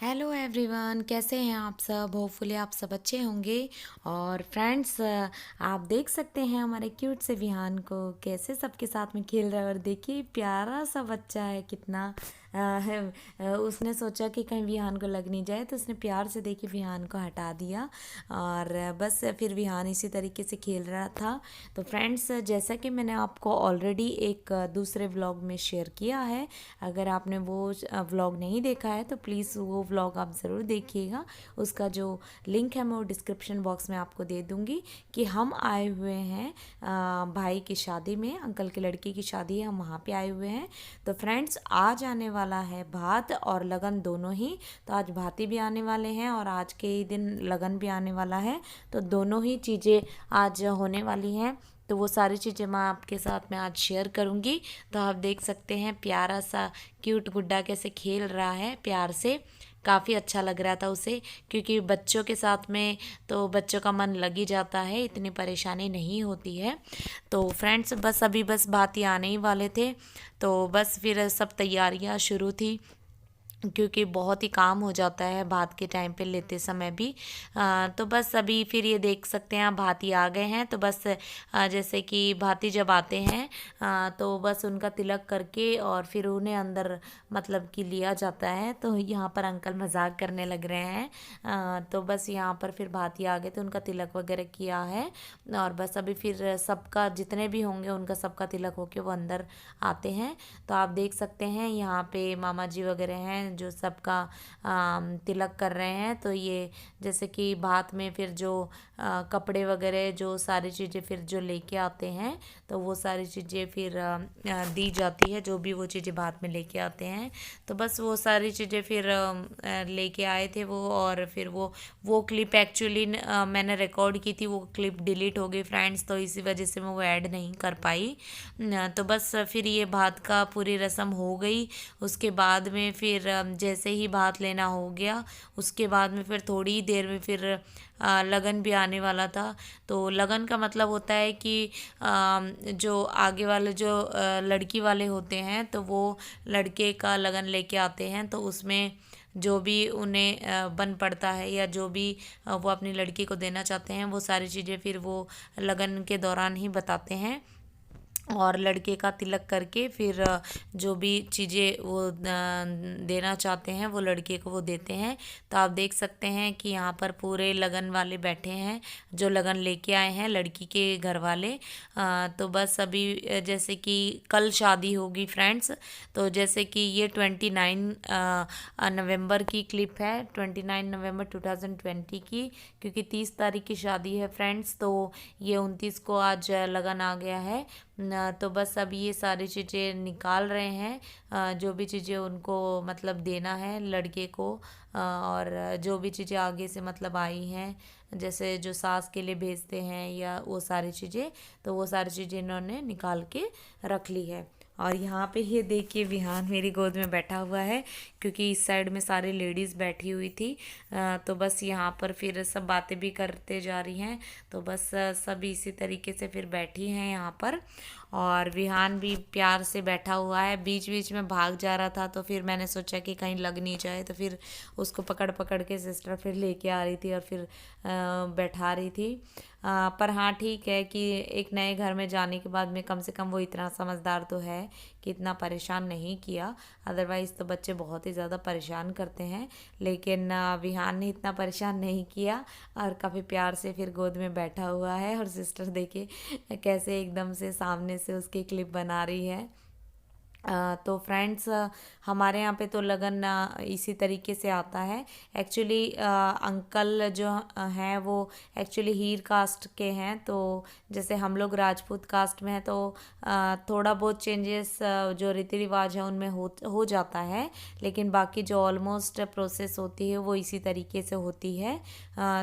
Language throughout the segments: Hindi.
हेलो एवरीवन, कैसे हैं आप सब। होपफुली आप सब अच्छे होंगे। और फ्रेंड्स, आप देख सकते हैं हमारे क्यूट से विहान को कैसे सबके साथ में खेल रहा है। और देखिए प्यारा सा बच्चा है कितना। उसने सोचा कि कहीं विहान को लग नहीं जाए तो उसने प्यार से देखिए विहान को हटा दिया। और बस फिर विहान इसी तरीके से खेल रहा था। तो फ्रेंड्स, जैसा कि मैंने आपको ऑलरेडी एक दूसरे व्लॉग में शेयर किया है, अगर आपने वो व्लॉग नहीं देखा है तो प्लीज़ वो व्लॉग आप ज़रूर देखिएगा। उसका जो लिंक है मैं वो डिस्क्रिप्शन बॉक्स में आपको दे दूँगी कि हम आए हुए हैं भाई की शादी में, अंकल की लड़की की शादी है, हम वहाँ पे आए हुए हैं। तो फ्रेंड्स, आज आने वाला है भात और लगन दोनों ही। तो आज भाती भी आने वाले हैं और आज के ही दिन लगन भी आने वाला है। तो दोनों ही चीज़ें आज होने वाली हैं। तो वो सारी चीज़ें मैं आपके साथ में आज शेयर करूँगी। तो आप देख सकते हैं प्यारा सा क्यूट गुड्डा कैसे खेल रहा है प्यार से। काफ़ी अच्छा लग रहा था उसे, क्योंकि बच्चों के साथ में तो बच्चों का मन लग ही जाता है, इतनी परेशानी नहीं होती है। तो फ्रेंड्स, बस अभी बस बात ही आने ही वाले थे। तो बस फिर सब तैयारियां शुरू थी, क्योंकि बहुत ही काम हो जाता है भात के टाइम पे लेते समय भी। तो बस अभी फिर ये देख सकते हैं भाती आ गए हैं। तो बस जैसे कि भाती जब आते हैं तो बस उनका तिलक करके और फिर उन्हें अंदर मतलब कि लिया जाता है। तो यहाँ पर अंकल मजाक करने लग रहे हैं। तो बस यहाँ पर फिर भाती आ गए तो उनका तिलक वगैरह किया है। और बस अभी फिर सबका जितने भी होंगे उनका सबका तिलक होके वो अंदर आते हैं। तो आप देख सकते हैं यहाँ पे मामा जी वगैरह हैं जो सबका तिलक कर रहे हैं। तो ये जैसे कि भात में फिर जो कपड़े वगैरह जो सारी चीज़ें फिर जो लेके आते हैं, तो वो सारी चीज़ें फिर दी जाती है, जो भी वो चीज़ें भात में लेके आते हैं। तो बस वो सारी चीज़ें फिर लेके आए थे वो। और फिर वो क्लिप एक्चुअली मैंने रिकॉर्ड की थी, वो क्लिप डिलीट हो गई फ्रेंड्स, तो इसी वजह से मैं वो ऐड नहीं कर पाई। तो बस फिर ये भात का पूरी रस्म हो गई। उसके बाद में फिर जैसे ही भात लेना हो गया, उसके बाद में फिर थोड़ी ही देर में फिर लगन भी आने वाला था। तो लगन का मतलब होता है कि जो आगे वाले जो लड़की वाले होते हैं तो वो लड़के का लगन लेके आते हैं। तो उसमें जो भी उन्हें बन पड़ता है या जो भी वो अपनी लड़की को देना चाहते हैं, वो सारी चीज़ें फिर वो लगन के दौरान ही बताते हैं। और लड़के का तिलक करके फिर जो भी चीज़ें वो देना चाहते हैं वो लड़के को वो देते हैं। तो आप देख सकते हैं कि यहाँ पर पूरे लगन वाले बैठे हैं, जो लगन लेके आए हैं लड़की के घर वाले। तो बस अभी जैसे कि कल शादी होगी फ्रेंड्स। तो जैसे कि ये 29 नवंबर की क्लिप है, 29 नवंबर 2020 की, क्योंकि 30 तारीख की शादी है फ्रेंड्स। तो ये 29 को आज लगन आ गया है। तो बस अब ये सारी चीज़ें निकाल रहे हैं, जो भी चीज़ें उनको मतलब देना है लड़के को। और जो भी चीज़ें आगे से मतलब आई हैं, जैसे जो सास के लिए भेजते हैं या वो सारी चीज़ें, तो वो सारी चीज़ें इन्होंने निकाल के रख ली है। और यहाँ पे ये देखिए विहान मेरी गोद में बैठा हुआ है, क्योंकि इस साइड में सारी लेडीज़ बैठी हुई थी। तो बस यहाँ पर फिर सब बातें भी करते जा रही हैं। तो बस सब इसी तरीके से फिर बैठी हैं यहाँ पर। और विहान भी प्यार से बैठा हुआ है, बीच बीच में भाग जा रहा था। तो फिर मैंने सोचा कि कहीं लग नहीं जाए, तो फिर उसको पकड़ पकड़ के सिस्टर फिर लेके आ रही थी और फिर बैठा रही थी। पर हाँ, ठीक है कि एक नए घर में जाने के बाद में कम से कम वो इतना समझदार तो है कि इतना परेशान नहीं किया। अदरवाइज़ तो बच्चे बहुत ही ज़्यादा परेशान करते हैं, लेकिन विहान ने इतना परेशान नहीं किया और काफ़ी प्यार से फिर गोद में बैठा हुआ है। और सिस्टर देखे कैसे एकदम से सामने से उसकी क्लिप बना रही है। तो फ्रेंड्स, हमारे यहाँ पे तो लगन इसी तरीके से आता है। एक्चुअली अंकल जो हैं वो एक्चुअली हीर कास्ट के हैं। तो जैसे हम लोग राजपूत कास्ट में हैं, तो थोड़ा बहुत चेंजेस जो रीति रिवाज है उनमें हो जाता है, लेकिन बाकी जो ऑलमोस्ट प्रोसेस होती है वो इसी तरीके से होती है।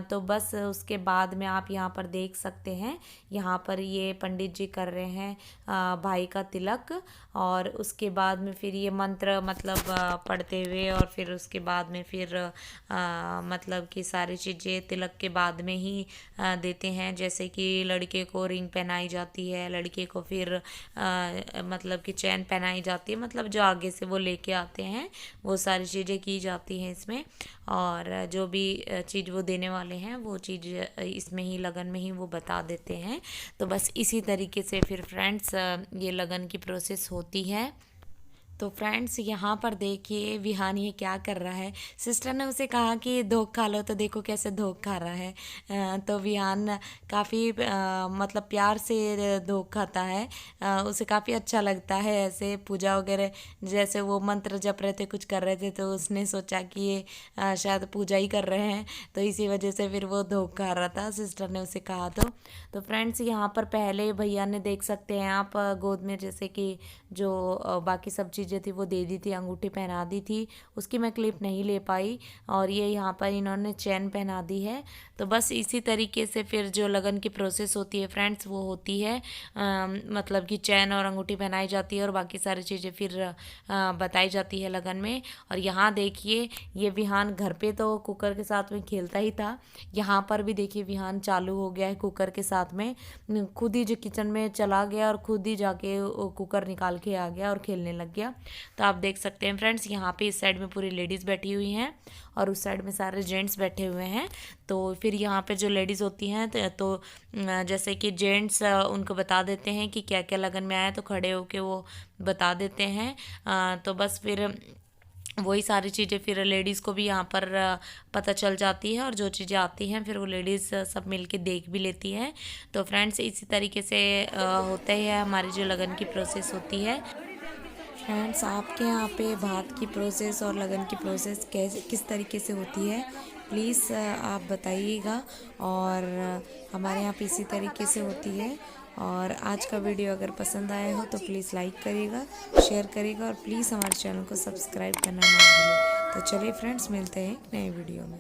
तो बस उसके बाद में आप यहाँ पर देख सकते हैं, यहाँ पर ये पंडित जी कर रहे हैं भाई का तिलक। और उसके बाद में फिर ये मंत्र मतलब पढ़ते हुए, और फिर उसके बाद में फिर मतलब कि सारी चीज़ें तिलक के बाद में ही देते हैं। जैसे कि लड़के को रिंग पहनाई जाती है, लड़के को फिर मतलब कि चैन पहनाई जाती है, मतलब जो आगे से वो लेके आते हैं वो सारी चीज़ें की जाती हैं इसमें। और जो भी चीज़ वो देने वाले हैं वो चीज़ इसमें ही लगन में ही वो बता देते हैं। तो बस इसी तरीके से फिर फ्रेंड्स ये लगन की प्रोसेस होती है। तो फ्रेंड्स यहाँ पर देखिए विहान ये क्या कर रहा है। सिस्टर ने उसे कहा कि धोख खा लो, तो देखो कैसे धोख खा रहा है। तो विहान काफ़ी मतलब प्यार से धोख खाता है। उसे काफ़ी अच्छा लगता है ऐसे पूजा वगैरह, जैसे वो मंत्र जप रहे थे, कुछ कर रहे थे, तो उसने सोचा कि ये शायद पूजा ही कर रहे हैं, तो इसी वजह से फिर वो धोख खा रहा था। सिस्टर ने उसे कहा तो फ्रेंड्स यहाँ पर पहले भैया ने देख सकते हैं आप गोद में जैसे कि जो बाकी सब चीज़ें थी वो दे दी थी, अंगूठी पहना दी थी, उसकी मैं क्लिप नहीं ले पाई। और ये यहाँ पर इन्होंने चैन पहना दी है। तो बस इसी तरीके से फिर जो लगन की प्रोसेस होती है फ्रेंड्स वो होती है, मतलब कि चैन और अंगूठी पहनाई जाती है और बाकी सारी चीज़ें फिर बताई जाती है लगन में। और यहाँ देखिए ये विहान घर पे तो कुकर के साथ में खेलता ही था, यहाँ पर भी देखिए विहान चालू हो गया है कुकर के साथ में, खुद ही जो किचन में चला गया और खुद ही जाके कुकर निकाल के आ गया और खेलने लग गया। तो आप देख सकते हैं फ्रेंड्स यहाँ पे इस साइड में पूरी लेडीज़ बैठी हुई हैं और उस साइड में सारे जेंट्स बैठे हुए हैं। तो फिर यहाँ पे जो लेडीज़ होती हैं तो जैसे कि जेंट्स उनको बता देते हैं कि क्या क्या लगन में आया, तो खड़े होके वो बता देते हैं। तो बस फिर वही सारी चीज़ें फिर लेडीज़ को भी यहाँ पर पता चल जाती है, और जो चीज़ें आती हैं फिर वो लेडीज़ सब मिल के देख भी लेती हैं। तो फ्रेंड्स इसी तरीके से होता है हमारी जो लगन की प्रोसेस होती है। फ्रेंड्स आपके यहाँ पे भात की प्रोसेस और लगन की प्रोसेस कैसे किस तरीके से होती है, प्लीज़ आप बताइएगा। और हमारे यहाँ पे इसी तरीके से होती है। और आज का वीडियो अगर पसंद आया हो तो प्लीज़ लाइक करिएगा, शेयर करिएगा, और प्लीज़ हमारे चैनल को सब्सक्राइब करना ना भूलें। तो चलिए फ्रेंड्स मिलते हैं एक नए वीडियो में।